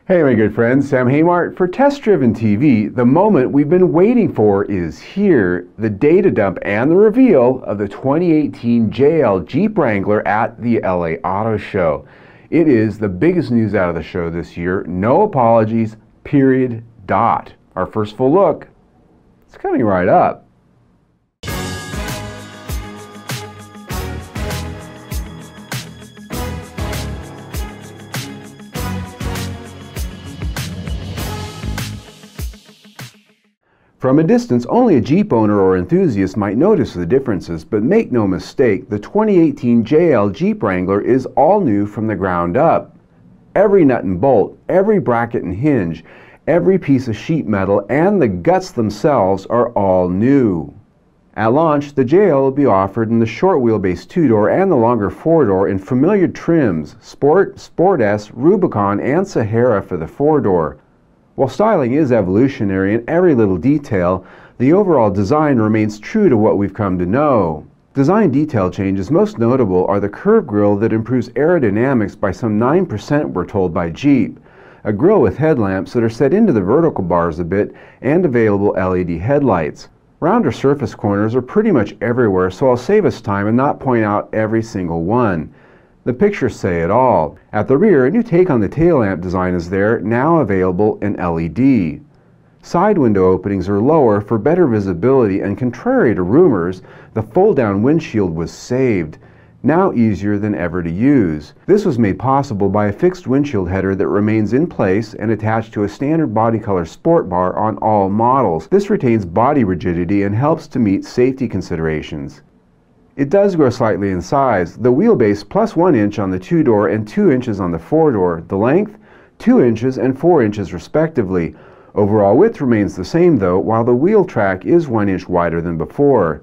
Hey my good friends, Sam Haymart for Test Driven TV. The moment we've been waiting for is here. The data dump and the reveal of the 2018 JL Jeep Wrangler at the LA Auto Show. It is the biggest news out of the show this year. No apologies, period, dot. Our first full look, it's coming right up. From a distance, only a Jeep owner or enthusiast might notice the differences, but make no mistake, the 2018 JL Jeep Wrangler is all new from the ground up. Every nut and bolt, every bracket and hinge, every piece of sheet metal, and the guts themselves are all new. At launch, the JL will be offered in the short wheelbase 2-door and the longer 4-door in familiar trims, Sport, Sport S, Rubicon, and Sahara for the 4-door. While styling is evolutionary in every little detail, the overall design remains true to what we've come to know. Design detail changes most notable are the curved grille that improves aerodynamics by some 9%, we're told by Jeep, a grille with headlamps that are set into the vertical bars a bit, and available LED headlights. Rounder surface corners are pretty much everywhere, so I'll save us time and not point out every single one. The pictures say it all. At the rear, a new take on the tail lamp design is there, now available in LED. Side window openings are lower for better visibility, and contrary to rumors, the fold-down windshield was saved, now easier than ever to use. This was made possible by a fixed windshield header that remains in place and attached to a standard body color sport bar on all models. This retains body rigidity and helps to meet safety considerations. It does grow slightly in size. The wheelbase plus 1 inch on the 2-door and 2 inches on the 4-door. The length, 2 inches and 4 inches respectively. Overall width remains the same though, while the wheel track is 1 inch wider than before.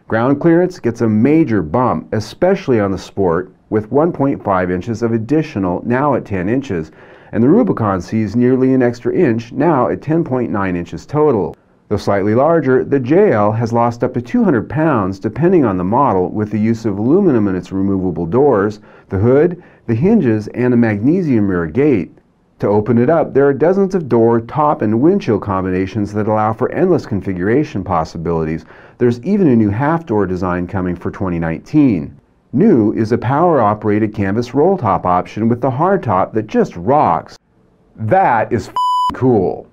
Ground clearance gets a major bump, especially on the Sport, with 1.5 inches of additional, now at 10 inches. And the Rubicon sees nearly an extra inch, now at 10.9 inches total. Though slightly larger, the JL has lost up to 200 pounds depending on the model with the use of aluminum in its removable doors, the hood, the hinges, and a magnesium rear gate. To open it up, there are dozens of door, top, and windshield combinations that allow for endless configuration possibilities. There's even a new half-door design coming for 2019. New is a power-operated canvas roll-top option with the hardtop that just rocks. That is cool.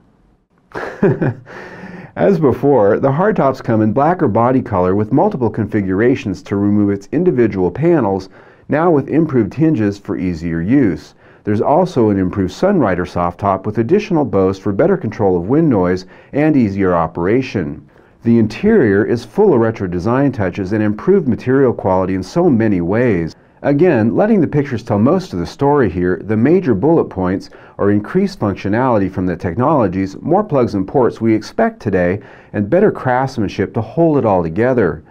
As before, the hardtops come in black or body color with multiple configurations to remove its individual panels, now with improved hinges for easier use. There's also an improved Sunrider soft top with additional bows for better control of wind noise and easier operation. The interior is full of retro design touches and improved material quality in so many ways. Again, letting the pictures tell most of the story here, the major bullet points are increased functionality from the technologies, more plugs and ports we expect today, and better craftsmanship to hold it all together.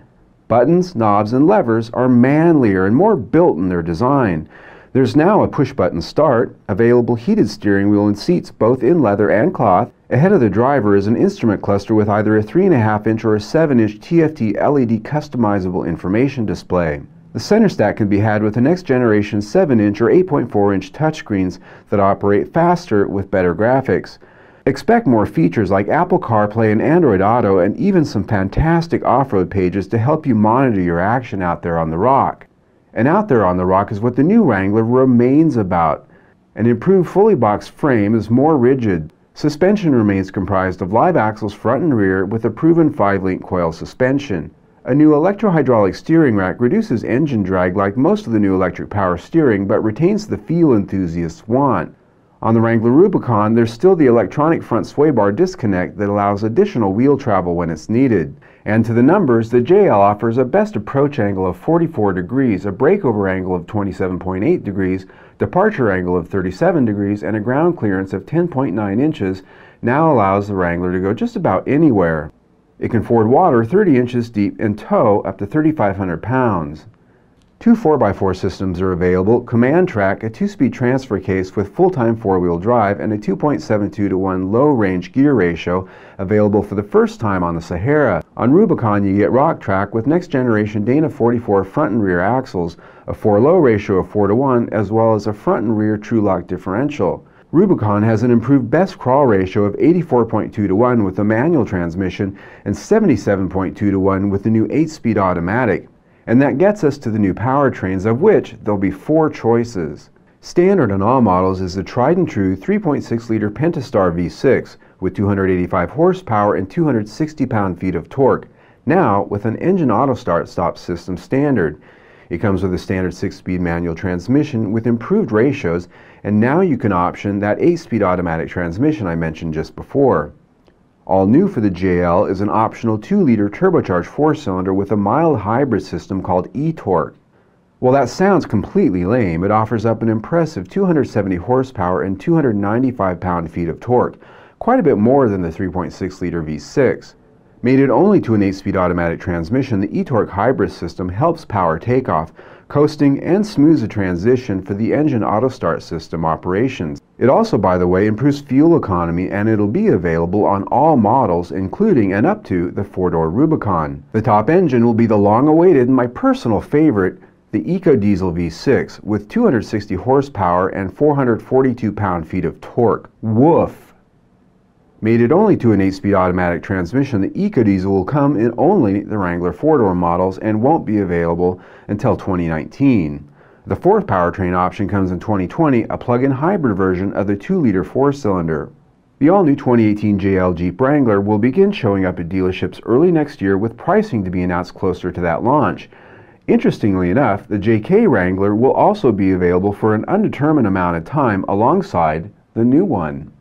Buttons, knobs, and levers are manlier and more built in their design. There's now a push-button start, available heated steering wheel and seats both in leather and cloth. Ahead of the driver is an instrument cluster with either a 3.5 inch or a 7 inch TFT LED customizable information display. The center stack can be had with the next generation 7 inch or 8.4 inch touchscreens that operate faster with better graphics. Expect more features like Apple CarPlay and Android Auto, and even some fantastic off-road pages to help you monitor your action out there on the rock. And out there on the rock is what the new Wrangler remains about. An improved fully boxed frame is more rigid. Suspension remains comprised of live axles front and rear with a proven 5-link coil suspension. A new electro-hydraulic steering rack reduces engine drag like most of the new electric power steering, but retains the feel enthusiasts want. On the Wrangler Rubicon, there's still the electronic front sway bar disconnect that allows additional wheel travel when it's needed. And to the numbers, the JL offers a best approach angle of 44 degrees, a breakover angle of 27.8 degrees, departure angle of 37 degrees, and a ground clearance of 10.9 inches, now allows the Wrangler to go just about anywhere. It can ford water 30 inches deep and tow up to 3,500 pounds. Two 4x4 systems are available, Command Track, a 2-speed transfer case with full-time 4-wheel drive, and a 2.72:1 low-range gear ratio, available for the first time on the Sahara. On Rubicon you get Rock Track with next-generation Dana 44 front and rear axles, a 4-low ratio of 4:1, as well as a front and rear True Lock differential. Rubicon has an improved best crawl ratio of 84.2 to 1 with the manual transmission and 77.2 to 1 with the new 8-speed automatic. And that gets us to the new powertrains, of which there'll be 4 choices. Standard on all models is the tried and true 3.6-liter Pentastar V6 with 285 horsepower and 260 pound-feet of torque, now with an engine auto start-stop system standard. It comes with a standard 6-speed manual transmission with improved ratios, and now you can option that 8-speed automatic transmission I mentioned just before. All new for the JL is an optional 2-liter turbocharged 4-cylinder with a mild hybrid system called e-torque. While that sounds completely lame, it offers up an impressive 270 horsepower and 295 pound-feet of torque, quite a bit more than the 3.6-liter V6. Mated only to an 8-speed automatic transmission, the e-torque hybrid system helps power takeoff, coasting, and smooths the transition for the engine auto start system operations. It also, by the way, improves fuel economy, and it'll be available on all models, including and up to the 4-door Rubicon. The top engine will be the long-awaited and my personal favorite, the EcoDiesel V6, with 260 horsepower and 442 pound-feet of torque. Woof! Mated only to an 8-speed automatic transmission, the EcoDiesel will come in only the Wrangler 4-door models and won't be available until 2019. The 4th powertrain option comes in 2020, a plug-in hybrid version of the 2-liter 4-cylinder. The all-new 2018 JL Jeep Wrangler will begin showing up at dealerships early next year, with pricing to be announced closer to that launch. Interestingly enough, the JK Wrangler will also be available for an undetermined amount of time alongside the new one.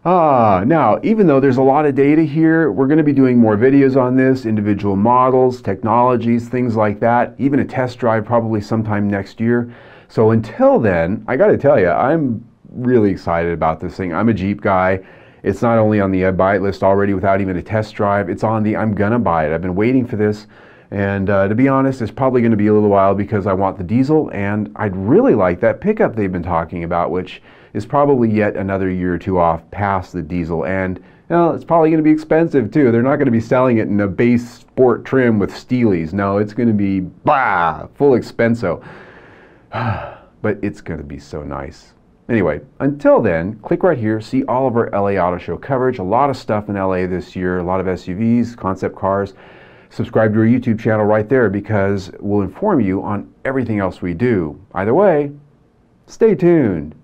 Now, even though there's a lot of data here, we're going to be doing more videos on this, individual models, technologies, things like that, even a test drive probably sometime next year. So until then, I got to tell you, I'm really excited about this thing. I'm a Jeep guy. It's not only on the buy it list already without even a test drive, it's on the I'm gonna buy it. I've been waiting for this, and to be honest, it's probably going to be a little while because I want the diesel, and I'd really like that pickup they've been talking about, which is probably yet another year or two off past the diesel, and well, it's probably going to be expensive too. They're not going to be selling it in a base sport trim with steelies. No, it's going to be full expenso. But it's going to be so nice. Anyway, until then, click right here, see all of our LA Auto Show coverage. A lot of stuff in LA this year, a lot of SUVs, concept cars. Subscribe to our YouTube channel right there because we'll inform you on everything else we do. Either way, stay tuned.